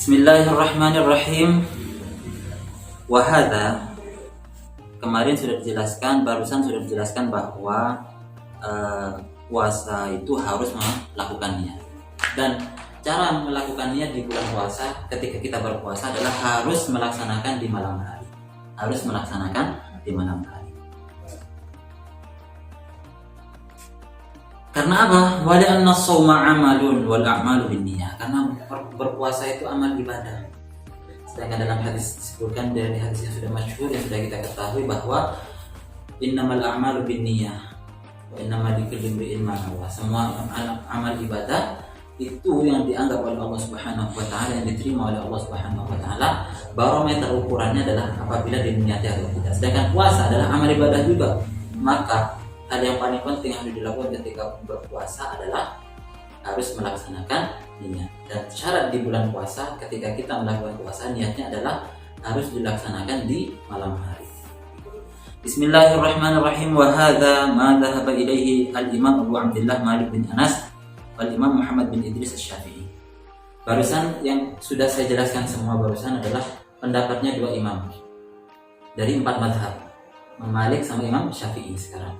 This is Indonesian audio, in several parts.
Bismillahirrahmanirrahim. Wahada, kemarin sudah dijelaskan, barusan sudah dijelaskan bahwa puasa itu harus melakukan niat. Dan cara melakukan niat di bulan puasa ketika kita berpuasa adalah harus melaksanakan di malam hari. Harus melaksanakan di malam hari. Karena apa? Wa li'anna shauma 'amalun wal a'malu binniyah. Karena berpuasa itu amal ibadah. Sedangkan dalam hadis disebutkan dari hadis yang sudah masyhur yang sudah kita ketahui bahwa innamal a'malu binniyah wa innamal likulli imri'in ma nawa. Semua amal ibadah itu yang dianggap oleh Allah Subhanahu wa taala, yang diterima oleh Allah Subhanahu wa taala, barometer ukurannya adalah apabila diniati atau tidak. Sedangkan puasa adalah amal ibadah juga. Maka hal yang paling penting yang harus dilakukan ketika berpuasa adalah harus melaksanakan niat. Dan syarat di bulan puasa ketika kita melakukan puasa, niatnya adalah harus dilaksanakan di malam hari. Bismillahirrahmanirrahim. Wa hadza ma dhahaba ilaihi al-Imam Abu Abdullah Malik bin Anas wal Imam Muhammad bin Idris Asy-Syafi'i. Barusan yang sudah saya jelaskan semua barusan adalah pendapatnya dua imam dari 4 mazhab, Imam Malik sama Imam Syafi'i. Sekarang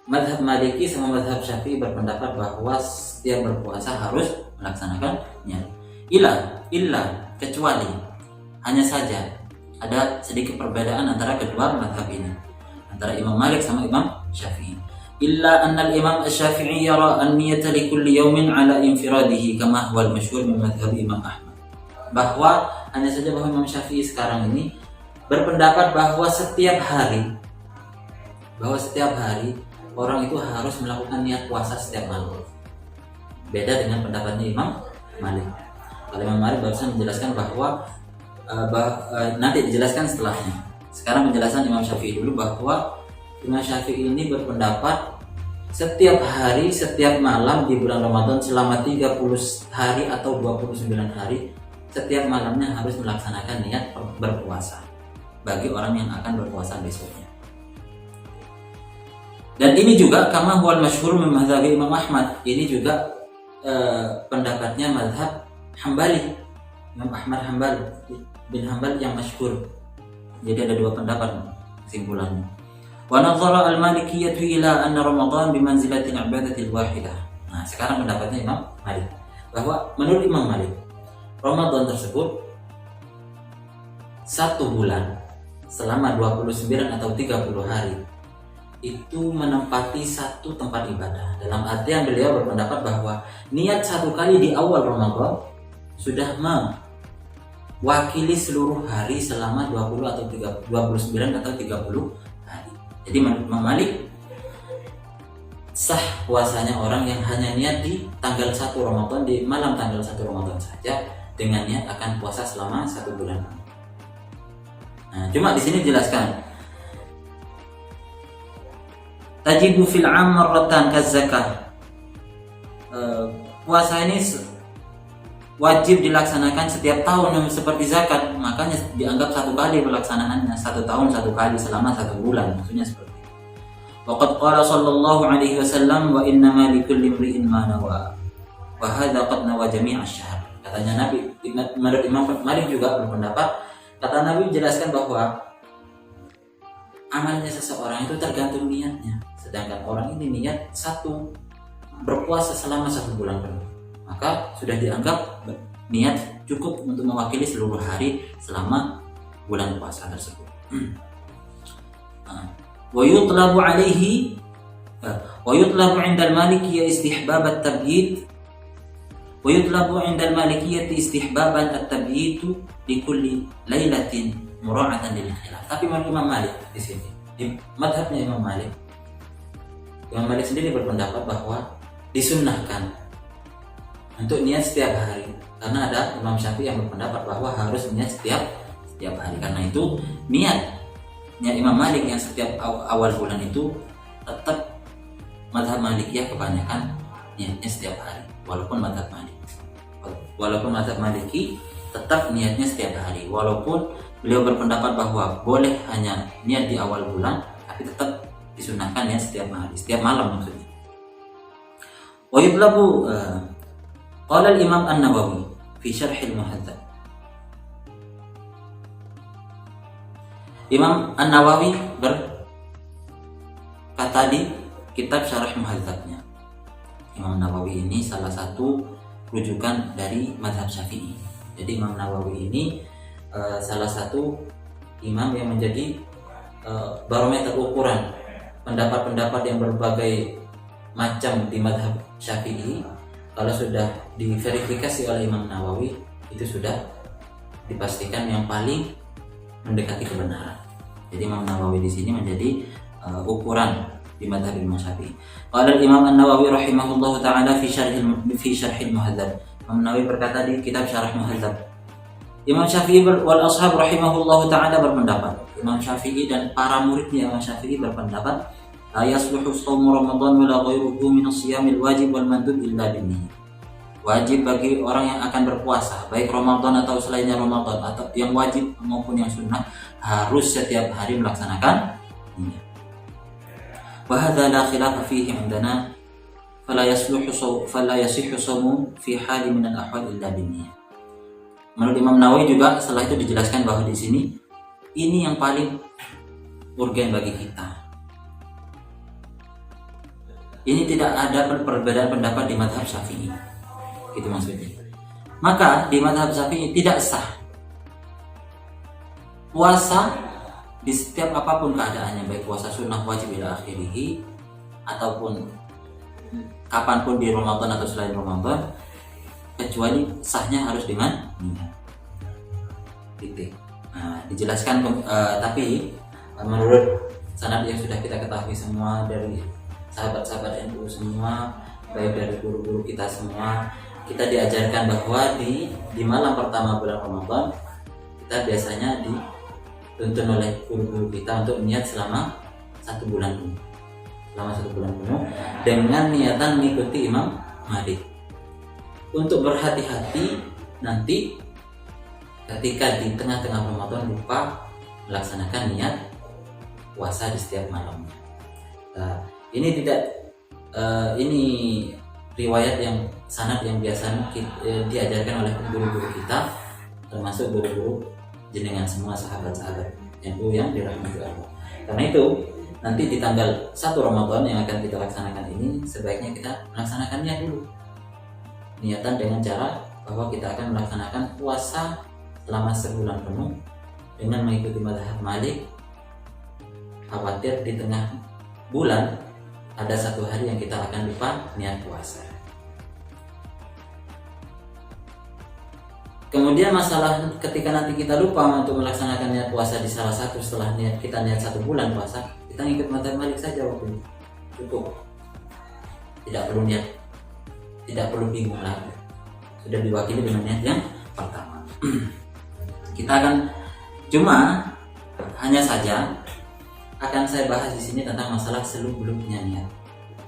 mazhab Maliki sama mazhab Syafi'i berpendapat bahwa setiap berpuasa harus melaksanakan niat. Illa kecuali, hanya saja ada sedikit perbedaan antara kedua mazhab ini, antara Imam Malik sama Imam Syafi'i. Illa anna al-Imam Asy-Syafi'i yara an-niyata li kulli yawmin ala infiradihi kama huwa al-masyhur min madhhab Imam Ahmad. Bahwa hanya saja bahwa Imam Syafi'i sekarang ini berpendapat bahwa setiap hari orang itu harus melakukan niat puasa setiap malam. Beda dengan pendapatnya Imam Malik. Kalau Imam Malik barusan menjelaskan bahwa nanti dijelaskan setelahnya. Sekarang penjelasan Imam Syafi'i dulu, bahwa Imam Syafi'i ini berpendapat setiap hari, setiap malam di bulan Ramadan selama 30 hari atau 29 hari, setiap malamnya harus melaksanakan niat berpuasa bagi orang yang akan berpuasa besoknya. Dan ini juga kama huwal masyhur min mazhab Imam Ahmad. Ini juga pendapatnya mazhab Hambali, Imam Ahmad bin Hambal yang masyhur. Jadi ada dua pendapat kesimpulannya. Wa nadhara al-Malikiyyah ila anna Ramadan bimanzilati al-ibadati al-wahidah. Nah, sekarang pendapatnya Imam Malik, bahwa menurut Imam Malik, Ramadan tersebut satu bulan selama 29 atau 30 hari itu menempati satu tempat ibadah. Dalam artian beliau berpendapat bahwa niat satu kali di awal Ramadan sudah mewakili seluruh hari selama 20 atau 29 atau 30 hari. Jadi menurut Imam Malik, sah puasanya orang yang hanya niat di tanggal 1 Ramadan, di malam tanggal 1 Ramadan saja, dengan niat akan puasa selama 1 bulan. Nah, cuma di sini dijelaskan tajibu fil 'am marratan kaz-zakah. Puasa ini wajib dilaksanakan setiap tahun seperti zakat, makanya dianggap satu kali pelaksanaannya, 1 tahun 1 kali selama 1 bulan, maksudnya seperti itu. Waqad qala sallallahu alaihi wasallam wa innama likulli imri'in ma nawa wa hadza qad nawa jami' asy-syahr. Katanya Nabi, menurut Imam Malik juga berpendapat, kata Nabi menjelaskan bahwa amalnya seseorang itu tergantung niatnya. Sedangkan orang ini niat berpuasa selama 1 bulan penuh, maka sudah dianggap niat cukup untuk mewakili seluruh hari selama bulan puasa tersebut. Wa yutlabu 'inda al-Malikiyyah istihbab at-tabyiid wa yutlabu 'inda al-Malikiyyah istihbaban at-tabyiid li kulli lailatin mura'atan lil khilaf. Tapi Imam Malik di sini, di mazhabnya Imam Malik sendiri berpendapat bahwa disunnahkan untuk niat setiap hari, karena ada Imam Syafi'i yang berpendapat bahwa harus niat setiap hari. Karena itu niatnya Imam Malik yang setiap awal bulan itu tetap mazhab Malikiyah kebanyakan niatnya setiap hari, walaupun mazhab Maliki tetap niatnya setiap hari, walaupun beliau berpendapat bahwa boleh hanya niat di awal bulan, tapi tetap disunahkan niat setiap hari, setiap malam maksudnya. Wa yutlabu qala al-Imam An-Nawawi fi Syarh al-Muhadzab. Imam An-Nawawi berkata di kitab Syarah Muhadzabnya. Imam Nawawi ini salah satu rujukan dari mazhab Syafi'i. Jadi Imam Nawawi ini salah satu imam yang menjadi barometer ukuran pendapat-pendapat yang berbagai macam di mazhab Syafi'i. Kalau sudah diverifikasi oleh Imam Nawawi, itu sudah dipastikan yang paling mendekati kebenaran. Jadi Imam Nawawi di sini menjadi ukuran di mazhab Imam Syafi'i. Qala Imam An-Nawawi rahimahullahu taala fi syarh Muhadzab. Imam Nawawi berkata di kitab Syarah Muhadzab. Imam Syafi'i wal ashab rahimahullahu taala berpendapat. Imam Syafi'i dan para muridnya Imam Syafi'i berpendapat, la yasluhu shaumu Ramadan wa la ghairuhu min as-siyamil wajib wal mandub illa bihi. Wajib bagi orang yang akan berpuasa, baik Ramadan atau selainnya Ramadan, atau yang wajib maupun yang sunnah, harus setiap hari melaksanakan niat. Wa hadza la khilafa fihi 'indana fala yasihhu shaumu fi hali min al-ahwal illa binniyah. Menurut Imam Nawawi juga setelah itu dijelaskan bahwa di sini ini yang paling urgen bagi kita. Ini tidak ada perbedaan pendapat di mazhab Syafi'i. Itu maksudnya. Maka di mazhab Syafi'i tidak sah puasa di setiap apapun keadaannya, baik puasa sunnah wajib ila akhirih ataupun kapanpun di Ramadan atau selain Ramadan, kecuali sahnya harus dengan niat. Titik. Nah, dijelaskan tapi menurut sanad yang sudah kita ketahui semua dari sahabat-sahabat NU semua, baik dari guru-guru kita semua, kita diajarkan bahwa di malam pertama bulan Ramadan kita biasanya dituntun oleh guru-guru kita untuk niat selama 1 bulan penuh. Selama 1 bulan penuh dengan niatan mengikuti Imam Malik. Untuk berhati-hati nanti ketika di tengah-tengah Ramadan lupa melaksanakan niat puasa di setiap malamnya. Nah, ini tidak ini riwayat yang sanad yang biasa diajarkan oleh guru-guru kita, termasuk guru-guru jenengan semua sahabat-sahabat NU yang dirahmati Allah. Karena itu nanti di tanggal 1 Ramadan yang akan kita laksanakan ini, sebaiknya kita melaksanakannya dulu. Niatan dengan cara bahwa kita akan melaksanakan puasa selama sebulan penuh dengan mengikuti mazhab Malik. Khawatir di tengah bulan ada 1 hari yang kita akan lupa niat puasa. Kemudian masalah ketika nanti kita lupa untuk melaksanakan niat puasa di salah satu setelah kita niat 1 bulan puasa, kita ngikut mazhab Malik saja waktu itu. Cukup. Tidak perlu niat, tidak perlu bingung lagi. Sudah diwakili dengan niat yang pertama. Kita akan hanya saja akan saya bahas di sini tentang masalah seluk-beluknya niat.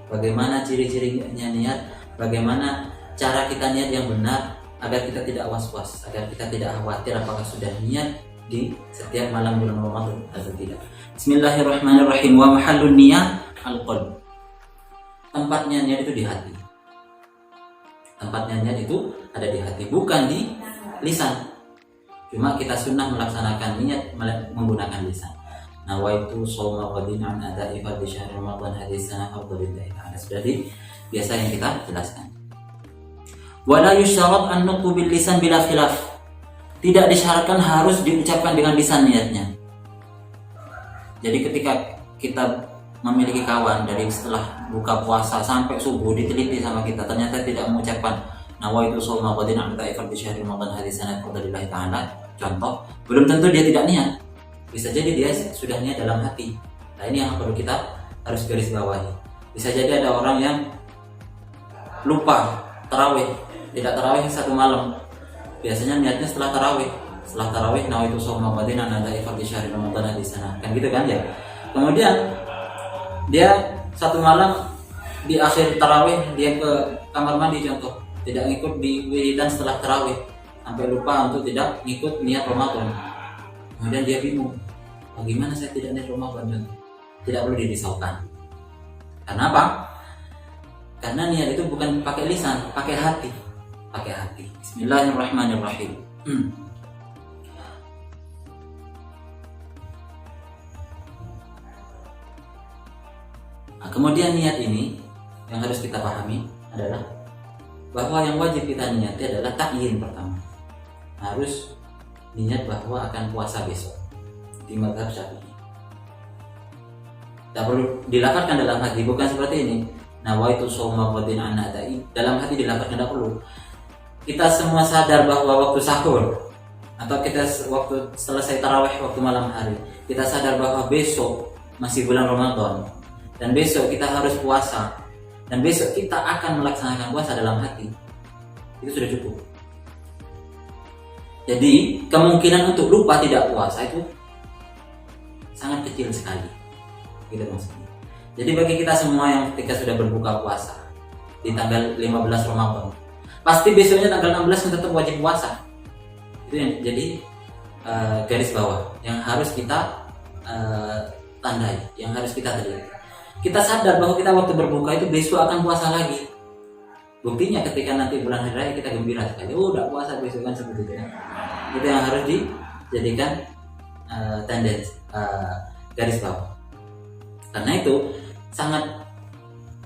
Bagaimana ciri-cirinya niat, bagaimana cara kita niat yang benar agar kita tidak was-was, agar kita tidak khawatir apakah sudah niat di setiap malam bulan Ramadan atau tidak. Bismillahirrahmanirrahim. Wa mahallun niyat al-qalb. Tempatnya niat itu di hati. Tempatnya niat itu ada di hati, bukan di lisan. Cuma kita sunnah melaksanakan niat menggunakan lisan. Nawaitu shauma ghadin an ada'i fardhi syahr Ramadan hadis sana fadlillahi ta'ala. Sudah biasa yang kita jelaskan. Wala yusyarat an nutqu bil lisan bila khilaf. Tidak disyaratkan harus diucapkan dengan lisan niatnya. Jadi ketika kita memiliki kawan dari setelah buka puasa sampai subuh diteliti sama kita, ternyata tidak mengucapkan nawaitu shauma ghadin an ada'i fardhi syahr Ramadan hadis sana fadlillahi ta'ala, contoh, belum tentu dia tidak niat. Bisa jadi dia sudah niat dalam hati. Nah, ini yang perlu kita harus garis bawahi. Bisa jadi ada orang yang lupa tarawih, tidak tarawih 1 malam. Biasanya niatnya setelah tarawih. Setelah tarawih nawaitu shauma ghadin an ada'i fardhi syahr Ramadan di sana. Kan gitu kan ya. Kemudian dia 1 malam di akhir tarawih dia ke kamar mandi contoh, tidak ngikut di wiridan setelah tarawih, sampai lupa untuk tidak ngikut niat Ramadan. Kemudian dia bingung, bagaimana saya tidak niat Ramadan? Tidak perlu dirisaukan. Karena apa? Karena niat itu bukan pakai lisan, pakai hati. Pakai hati. Bismillahirrahmanirrahim. Kemudian niat ini yang harus kita pahami adalah bahwa yang wajib kita niati adalah ta'yin pertama. Harus niat bahwa akan puasa besok di mazhab Syafi'i. Tak perlu dilafalkan dalam hati, bukan seperti ini. Nawaitu shauma ghadin an adai. Dalam hati dilafalkan, tidak perlu. Kita semua sadar bahwa waktu sahur atau kita waktu selesai tarawih waktu malam hari, kita sadar bahwa besok masih bulan Ramadan dan besok kita harus puasa dan besok kita akan melaksanakan puasa dalam hati. Itu sudah cukup. Jadi kemungkinan untuk lupa tidak puasa itu sangat kecil sekali. Gitu maksudnya. Jadi bagi kita semua yang ketika sudah berbuka puasa di tanggal 15 Ramadan, pasti besoknya tanggal 16 tetap wajib puasa. Itu yang jadi garis bawah yang harus kita tandai, yang harus kita teliti. Kita sadar bahwa kita waktu berbuka itu besok akan puasa lagi. Buktinya ketika nanti bulan hari raya kita gembira sekali, oh udah puasa besok kan, seperti itu ya. Itu yang harus dijadikan tendensi garis bawah. Karena itu sangat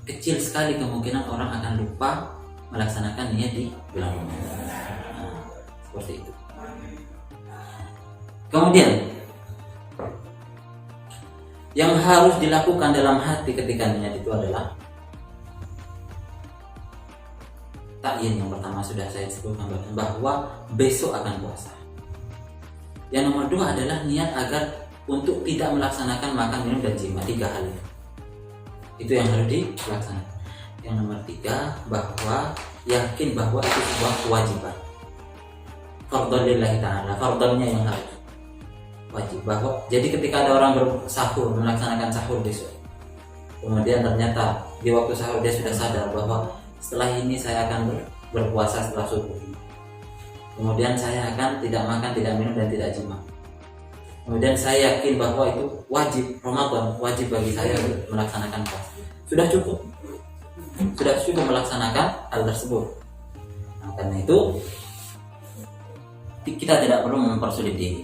kecil sekali kemungkinan orang akan lupa melaksanakan niat di bulan Ramadan. Seperti itu. Kemudian yang harus dilakukan dalam hati ketika niat itu adalah ta'yin. Yang pertama sudah saya sebutkan bahwa besok akan puasa. Yang nomor dua adalah niat agar untuk tidak melaksanakan makan, minum, dan jima. 3 hal itu yang harus dilaksanakan. Yang nomor 3, bahwa yakin bahwa itu sebuah kewajiban. Fardhon lillahi ta'ala, fardhonnya yang harus wajib. Bahwa jadi ketika ada orang bersahur, melaksanakan sahur besok, kemudian ternyata di waktu sahur dia sudah sadar bahwa setelah ini saya akan berpuasa setelah subuh, kemudian saya akan tidak makan, tidak minum, dan tidak jima. Kemudian saya yakin bahwa itu wajib Ramadan, wajib bagi saya untuk melaksanakan puasa. Sudah cukup melaksanakan hal tersebut. Nah, karena itu kita tidak perlu mempersulit diri.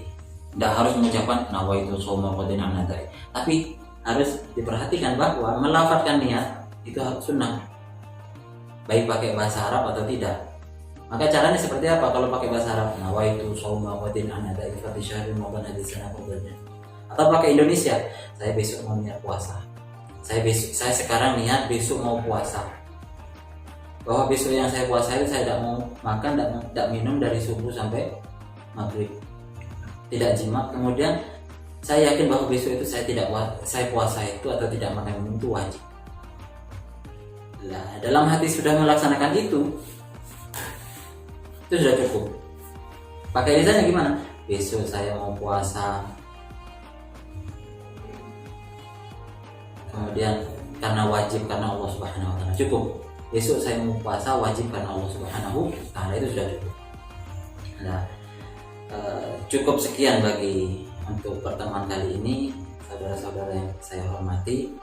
Tidak harus mengucapkan nawaitu shauma ghadin an adai. Tapi harus diperhatikan bahwa melafazkan niat itu sunnah. Baik pakai bahasa Arab atau tidak. Maka caranya seperti apa kalau pakai bahasa Arab? Nawaitu shauma ghadin an adai fi syahri Ramadan hadhihi sanah. Atau pakai Indonesia, saya besok mau niat puasa. Saya sekarang niat besok mau puasa. Bahwa besok yang saya puasa itu saya tidak mau makan, tidak minum dari subuh sampai maghrib, tidak jima. Kemudian saya yakin bahwa besok itu saya puasa itu atau tidak makan minum itu wajib. Nah, dalam hati sudah melaksanakan itu sudah cukup. Pakai lisannya gimana? Besok saya mau puasa. Kemudian karena wajib, karena Allah Subhanahu wa taala. Cukup. Besok saya mau puasa wajib karena Allah Subhanahu wa taala, itu sudah cukup. Nah, cukup sekian bagi untuk pertemuan kali ini, saudara-saudara yang saya hormati.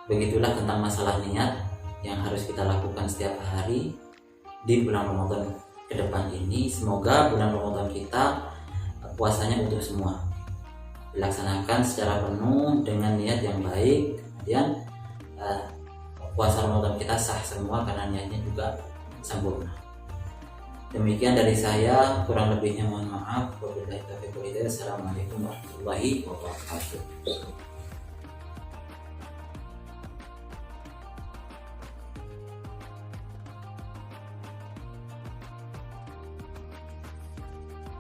Begitulah tentang masalah niat yang harus kita lakukan setiap hari di bulan Ramadan ke depan ini. Semoga bulan Ramadan kita puasanya untuk semua dilaksanakan secara penuh dengan niat yang baik. Kemudian puasa Ramadan kita sah semua karena niatnya juga sempurna. Demikian dari saya, kurang lebihnya mohon maaf. Wabillahi taufiq wal hidayah. Assalamualaikum warahmatullahi wabarakatuh.